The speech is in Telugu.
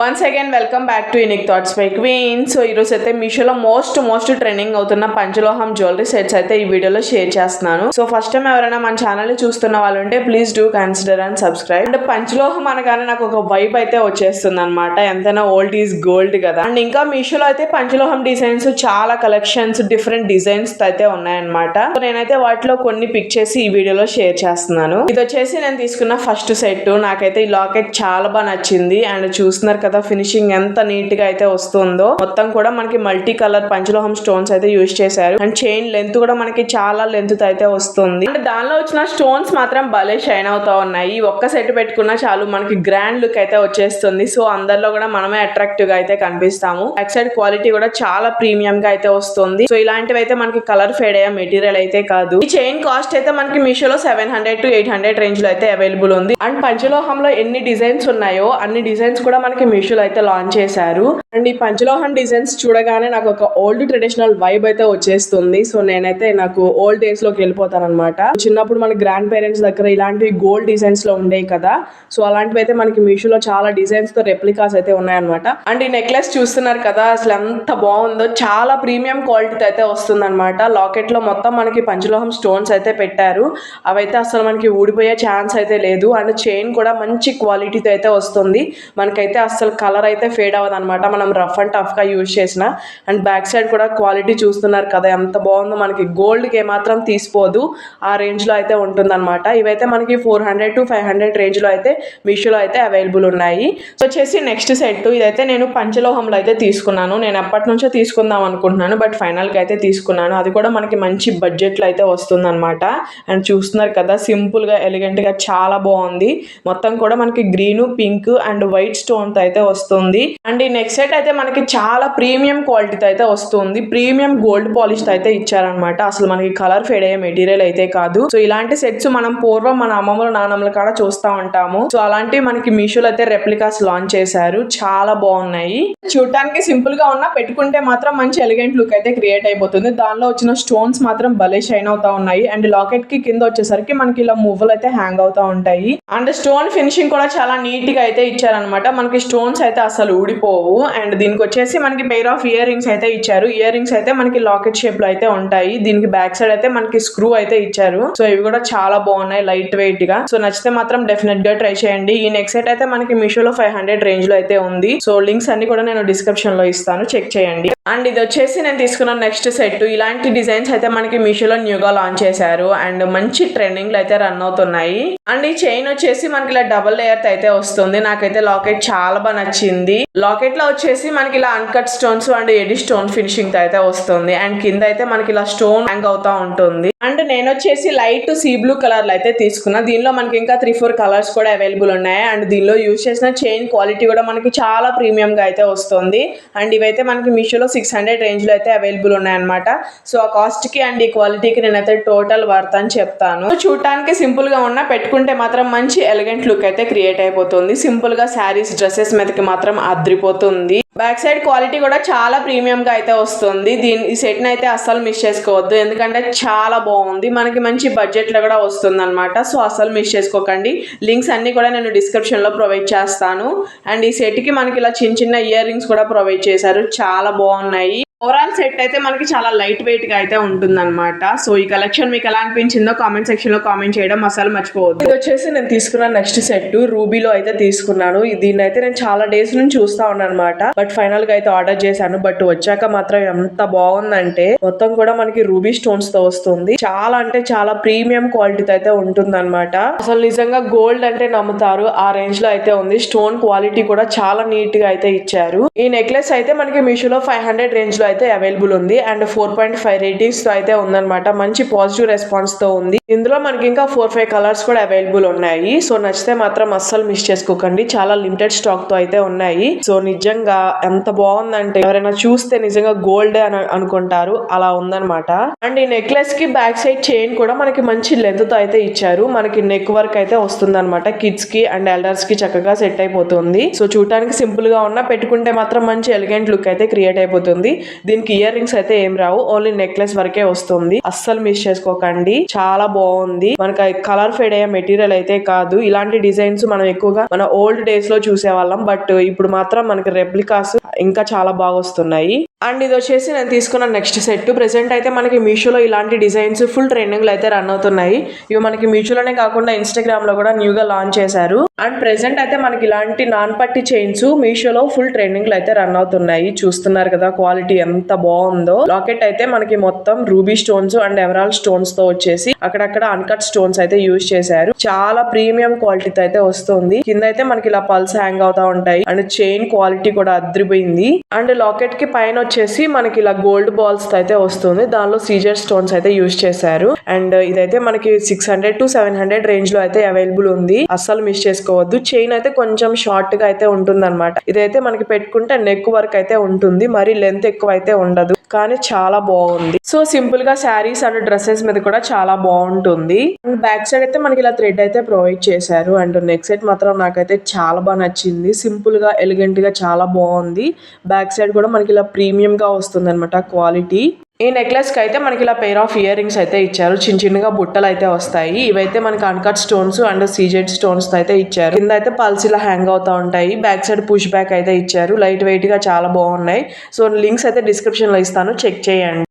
Once again welcome back to unique thoughts by queen. So ఈరోజు అయితే మీషోలో మోస్ట్ ట్రెండింగ్ అవుతున్న పంచలోహం జ్యువెలరీ సెట్స్ అయితే ఈ వీడియోలో షేర్ చేస్తున్నాను. సో ఫస్ట్ టైం ఎవరైనా మన ఛానల్ ని చూస్తున్న వాళ్ళు ఉంటే please do consider and subscribe. And పంచలోహం అనగానే నాకు ఒక వైబ్ అయితే వచ్చేస్తుంది అనమాట. ఎంతైనా ఓల్డ్ ఈజ్ గోల్డ్ కదా. అండ్ ఇంకా మీషోలో అయితే పంచలోహం డిజైన్స్ చాలా కలెక్షన్స్ డిఫరెంట్ డిజైన్స్ అయితే ఉన్నాయన్నమాట. సో నేనైతే వాటిలో కొన్ని పిక్ చేసి ఈ వీడియోలో షేర్ చేస్తున్నాను. ఇది వచ్చేసి నేను తీసుకున్న ఫస్ట్ సెట్. నాకైతే ఈ లాకెట్ చాలా బాగా నచ్చింది. అండ్ చూస్తున్నారు కదా ఫినిషింగ్ ఎంత నీట్ గా అయితే వస్తుందో. మొత్తం కూడా మనకి మల్టీ కలర్ పంచలోహం స్టోన్స్ అయితే యూజ్ చేశారు. అండ్ చైన్ లెంత్ కూడా మనకి చాలా లెంత్ అయితే వస్తుంది. అండ్ దానిలో వచ్చిన స్టోన్స్ మాత్రం భలే షైన్ అవుతా ఉన్నాయి. ఒక్క సెట్ పెట్టుకున్నా చాలు మనకి గ్రాండ్ లుక్ అయితే వచ్చేస్తుంది. సో అందరిలో కూడా మనమే అట్రాక్టివ్ గా అయితే కనిపిస్తాము. బ్యాక్ సైడ్ క్వాలిటీ కూడా చాలా ప్రీమియం గా అయితే వస్తుంది. సో ఇలాంటివి అయితే మనకి కలర్ ఫేడ్ అయ్యే మెటీరియల్ అయితే కాదు. ఈ చైన్ కాస్ట్ అయితే మనకి మీషోలో 700 to 800 రేంజ్ లో అయితే అవైలబుల్ ఉంది. అండ్ పంచలోహంలో ఎన్ని డిజైన్స్ ఉన్నాయో అన్ని డిజైన్స్ కూడా మనకి మీషోలో అయితే లాంచ్ చేశారు. అండ్ ఈ పంచలోహం డిజైన్స్ చూడగానే నాకు ఒక ఓల్డ్ ట్రెడిషనల్ వైబ్ అయితే వచ్చేస్తుంది. సో నేనైతే నాకు ఓల్డ్ డేస్ లోకి వెళ్ళిపోతాను అనమాట. చిన్నప్పుడు మన గ్రాండ్ పేరెంట్స్ దగ్గర ఇలాంటివి గోల్డ్ డిజైన్స్ లో ఉండేవి కదా. సో అలాంటివి అయితే మనకి మీషోలో చాలా డిజైన్స్ తో రెప్లికాస్ అయితే ఉన్నాయన్నమాట. అండ్ ఈ నెక్లెస్ చూస్తున్నారు కదా, అసలు ఎంత బాగుందో. చాలా ప్రీమియం క్వాలిటీతో అయితే వస్తుంది అనమాట. లాకెట్ లో మొత్తం మనకి పంచలోహం స్టోన్స్ అయితే పెట్టారు. అవైతే అసలు మనకి ఊడిపోయే ఛాన్స్ అయితే లేదు. అండ్ చైన్ కూడా మంచి క్వాలిటీతో అయితే వస్తుంది. మనకైతే అసలు కలర్ అయితే ఫేడ్ అవ్వదు అనమాట, మనం రఫ్ అండ్ టఫ్ గా యూజ్ చేసిన. అండ్ బ్యాక్ సైడ్ కూడా క్వాలిటీ చూస్తున్నారు కదా ఎంత బాగుందో. మనకి గోల్డ్ కి ఏమాత్రం తీసిపోదు, ఆ రేంజ్ లో అయితే ఉంటుంది అనమాట. ఇవైతే మనకి 400 to 500 రేంజ్ లో అయితే మీషోలో అయితే అవైలబుల్ ఉన్నాయి. సో వచ్చేసి నెక్స్ట్ సెట్. ఇదైతే నేను పంచలోహంలో అయితే తీసుకున్నాను. నేను ఎప్పటి నుంచో తీసుకుందాం అనుకుంటున్నాను, బట్ ఫైనల్ గా అయితే తీసుకున్నాను. అది కూడా మనకి మంచి బడ్జెట్ లో అయితే వస్తుంది అనమాట. అండ్ చూస్తున్నారు కదా సింపుల్ గా ఎలిగెంట్ గా చాలా బాగుంది. మొత్తం కూడా మనకి green pink and white stone తో అయితే వస్తుంది. అండ్ ఈ నెక్స్ట్ సెట్ అయితే మనకి చాలా ప్రీమియం క్వాలిటీతో అయితే వస్తుంది. ప్రీమియం గోల్డ్ పాలిష్ తో అయితే ఇచ్చారనమాట. అసలు మనకి కలర్ ఫేడ్ అయ్యే మెటీరియల్ అయితే కాదు. సో ఇలాంటి సెట్స్ మనం పూర్వం మన అమ్మమ్మల నాన్నమ్మల కాడ చూస్తూ ఉంటాము. సో అలాంటివి మనకి మీషోలో అయితే రెప్లికాస్ లాంచ్ చేశారు. చాలా బాగున్నాయి. చూడటానికి సింపుల్ గా ఉన్నా పెట్టుకుంటే మాత్రం మంచి ఎలిగెంట్ లుక్ అయితే క్రియేట్ అయిపోతుంది. దానిలో వచ్చిన స్టోన్స్ మాత్రం భలే షైన్ అవుతా ఉన్నాయి. అండ్ లాకెట్ కి కింద వచ్చేసరికి మనకి ఇలా మువ్వలు అయితే హ్యాంగ్ అవుతా ఉంటాయి. అండ్ స్టోన్ ఫినిషింగ్ కూడా చాలా నీట్ గా అయితే ఇచ్చారనమాట. మనకి స్టోన్స్ అయితే అసలు ఊడిపోవు. అండ్ దీనికి వచ్చేసి మనకి పెయిర్ ఆఫ్ ఇయర్ రింగ్స్ అయితే ఇచ్చారు. ఇయర్ రింగ్స్ అయితే మనకి లాకెట్ షేప్ లో అయితే ఉంటాయి. దీనికి బ్యాక్ సైడ్ అయితే మనకి స్క్రూ అయితే ఇచ్చారు. సో ఇవి కూడా చాలా బాగున్నాయి, లైట్ వెయిట్ గా. సో నచ్చితే మాత్రం డెఫినెట్ గా ట్రై చేయండి. ఈ నెక్స్ట్ సెట్ అయితే మనకి మీషోలో 500 రేంజ్ లో అయితే ఉంది. సో లింక్స్ అన్ని కూడా నేను డిస్క్రిప్షన్ లో ఇస్తాను, చెక్ చేయండి. అండ్ ఇది వచ్చేసి నేను తీసుకున్న నెక్స్ట్ సెట్. ఇలాంటి డిజైన్స్ అయితే మనకి మీషోలో న్యూగా లాంచ్ చేశారు. అండ్ మంచి ట్రెండింగ్ లో అయితే రన్ అవుతున్నాయి. అండ్ ఈ చైన్ వచ్చేసి మనకి ఇలా డబుల్ లేయర్ అయితే వస్తుంది. నాకైతే లాకెట్ చాలా బాగా నచ్చింది. లాకెట్ లో వచ్చేసి మనకి ఇలా uncut stones and AD stone finishing తో అయితే వస్తుంది. అండ్ కింద అయితే మనకి ఇలా స్టోన్ హ్యాంగ్ అవుతా ఉంటుంది. అండ్ నేను వచ్చేసి లైట్ సీ బ్లూ కలర్ లో అయితే తీసుకున్నా. దీనిలో మనకి ఇంకా 3-4 కలర్స్ కూడా అవైలబుల్ ఉన్నాయి. అండ్ దీనిలో యూజ్ చేసిన చైన్ క్వాలిటీ కూడా మనకి చాలా ప్రీమియం గా అయితే వస్తుంది. అండ్ ఇవైతే మనకి మీషోలో 600 రేంజ్ లో అయితే అవైలబుల్ ఉన్నాయన్నమాట. సో ఆ కాస్ట్ కి అండ్ ఈ క్వాలిటీకి నేనైతే టోటల్ వర్త్ అని చెప్తాను. చూడటానికి సింపుల్ గా ఉన్నా పెట్టుకుంటే మాత్రం మంచి ఎలిగెంట్ లుక్ అయితే క్రియేట్ అయిపోతుంది. సింపుల్ గా శారీస్ డ్రెస్సెస్ మీదకి మాత్రం అద్రిపోతుంది. బ్యాక్ సైడ్ క్వాలిటీ కూడా చాలా ప్రీమియం గా అయితే వస్తుంది. ఈ సెట్ ని అయితే అస్సలు మిస్ చేసుకోవద్దు, ఎందుకంటే చాలా బాగుంది. మనకి మంచి బడ్జెట్ లో కూడా వస్తుంది అనమాట. సో అస్సలు మిస్ చేసుకోకండి. లింక్స్ అన్ని కూడా నేను డిస్క్రిప్షన్ లో ప్రొవైడ్ చేస్తాను. అండ్ ఈ సెట్ కి మనకి ఇలా చిన్న ఇయర్ రింగ్స్ కూడా ప్రొవైడ్ చేశారు, చాలా బాగున్నాయి. ఓవరాల్ సెట్ అయితే మనకి చాలా లైట్ వెయిట్ గా అయితే ఉంటుంది అనమాట. సో ఈ కలెక్షన్ మీకు ఎలా అనిపించిందో కామెంట్ సెక్షన్ లో కామెంట్ చేయడం అసలు మర్చిపోవద్దు. ఇది వచ్చేసి నేను తీసుకున్న నెక్స్ట్ సెట్ రూబీలో అయితే తీసుకున్నాను. దీన్ని అయితే నేను చాలా డేస్ నుంచి చూస్తా ఉన్నాను అనమాట. బట్ ఫైనల్ గా అయితే ఆర్డర్ చేశాను. బట్ వచ్చాక మాత్రం ఎంత బాగుందంటే మొత్తం కూడా మనకి రూబీ స్టోన్స్ తో వస్తుంది. చాలా అంటే చాలా ప్రీమియం క్వాలిటీతో అయితే ఉంటుంది అనమాట. అసలు నిజంగా గోల్డ్ అంటే నమ్ముతారు, ఆ రేంజ్ లో అయితే ఉంది. స్టోన్ క్వాలిటీ కూడా చాలా నీట్ గా అయితే ఇచ్చారు. ఈ నెక్లెస్ అయితే మనకి మీషోలో 500 రేంజ్ లో అయితే అవైలబుల్ ఉంది. అండ్ 4.5 రేటింగ్స్ తో అయితే ఉందన్నమాట. మంచి పాజిటివ్ రెస్పాన్స్ తో ఉంది. ఇందులో మనకి ఇంకా 4-5 కలర్స్ కూడా అవైలబుల్ ఉన్నాయి. సో నచ్చితే మాత్రం అస్సలు మిస్ చేసుకోకండి. చాలా లిమిటెడ్ స్టాక్ తో అయితే ఉన్నాయి. సో నిజంగా ఎంత బాగుందంటే ఎవరైనా చూస్తే నిజంగా గోల్డ్ అని అనుకుంటారు, అలా ఉందన్నమాట. అండ్ ఈ నెక్లెస్ కి బ్యాక్ సైడ్ చైన్ కూడా మనకి మంచి లెంత్ తో అయితే ఇచ్చారు. మనకి నెక్ వర్క్ అయితే వస్తుంది అనమాట. కిడ్స్ కి అండ్ ఎల్డర్స్ కి చక్కగా సెట్ అయిపోతుంది. సో చూడటానికి సింపుల్ గా ఉన్నా పెట్టుకుంటే మాత్రం మంచి ఎలిగెంట్ లుక్ అయితే క్రియేట్ అయిపోతుంది. దీనికి ఇయర్ రింగ్స్ అయితే ఏం రావు, ఓన్లీ నెక్లెస్ వరకే వస్తుంది. అస్సలు మిస్ చేసుకోకండి, చాలా బాగుంది. మనకి కలర్ ఫేడ్ అయ్యే మెటీరియల్ అయితే కాదు. ఇలాంటి డిజైన్స్ మనం ఎక్కువగా మన ఓల్డ్ డేస్ లో చూసేవాళ్ళం, బట్ ఇప్పుడు మాత్రం మనకి రెప్లికాస్ ఇంకా చాలా బాగా వస్తున్నాయి. అండ్ ఇది వచ్చేసి నేను తీసుకున్న నెక్స్ట్ సెట్. ప్రెసెంట్ అయితే మనకి మీషోలో ఇలాంటి డిజైన్స్ ఫుల్ ట్రెండింగ్ లో అయితే రన్ అవుతున్నాయి. ఇవి మనకి మీషోలోనే కాకుండా ఇన్స్టాగ్రామ్ లో కూడా న్యూగా లాంచ్ చేశారు. అండ్ ప్రెసెంట్ అయితే మనకి ఇలాంటి నాన్ పట్టి చైన్స్ మీషోలో ఫుల్ ట్రెండింగ్ లో అయితే రన్ అవుతున్నాయి. చూస్తున్నారు కదా క్వాలిటీ ఎంత బాగుందో. లాకెట్ అయితే మనకి మొత్తం ruby stones and emerald stones తో వచ్చేసి అక్కడక్కడ అన్కట్ స్టోన్స్ అయితే యూజ్ చేశారు. చాలా ప్రీమియం క్వాలిటీతో అయితే వస్తుంది. కింద అయితే మనకి ఇలా పల్స్ హ్యాంగ్ అవుతా ఉంటాయి. అండ్ చైన్ క్వాలిటీ కూడా అద్రిపోయింది. అండ్ లాకెట్ కి పైన వచ్చేసి మనకి ఇలా గోల్డ్ బాల్స్ తో అయితే వస్తుంది. దానిలో సీజర్ స్టోన్స్ అయితే యూజ్ చేశారు. అండ్ ఇదైతే మనకి 600 to 700 రేంజ్ లో అయితే అవైలబుల్ ఉంది. అస్సలు మిస్ చేసుకోవద్దు. చైన్ అయితే కొంచెం షార్ట్ గా అయితే ఉంటుంది అనమాట. ఇదైతే మనకి పెట్టుకుంటే నెక్ వర్క్ అయితే ఉంటుంది, మరి లెంత్ ఎక్కువ అయితే ఉండదు, కానీ చాలా బాగుంది. సో సింపుల్ గా శారీస్ అండ్ డ్రెస్సెస్ మీద కూడా చాలా బాగుంటుంది. అండ్ బ్యాక్ సైడ్ అయితే మనకి ఇలా థ్రెడ్ అయితే ప్రొవైడ్ చేశారు. అండ్ నెక్ సెట్ మాత్రం నాకైతే చాలా బాగా నచ్చింది. సింపుల్ గా ఎలిగెంట్ గా చాలా బాగుంది. బ్యాక్ సైడ్ కూడా మనకి ఇలా ప్రీమియం గా వస్తుంది అనమాట క్వాలిటీ. ఈ నెక్లెస్ కి అయితే మనకి ఇలా పెయిర్ ఆఫ్ ఇయర్ రింగ్స్ అయితే ఇచ్చారు. చిన్నగా బుట్టలు అయితే వస్తాయి. ఇవైతే మనకి uncut stones and CZ stones అయితే ఇచ్చారు. కింద అయితే పల్స్ ఇలా హ్యాంగ్ అవుతా ఉంటాయి. బ్యాక్ సైడ్ పుష్ బ్యాక్ అయితే ఇచ్చారు. లైట్ వెయిట్ గా చాలా బాగున్నాయి. సో లింక్స్ అయితే డిస్క్రిప్షన్ లో ఇస్తాను, చెక్ చేయండి.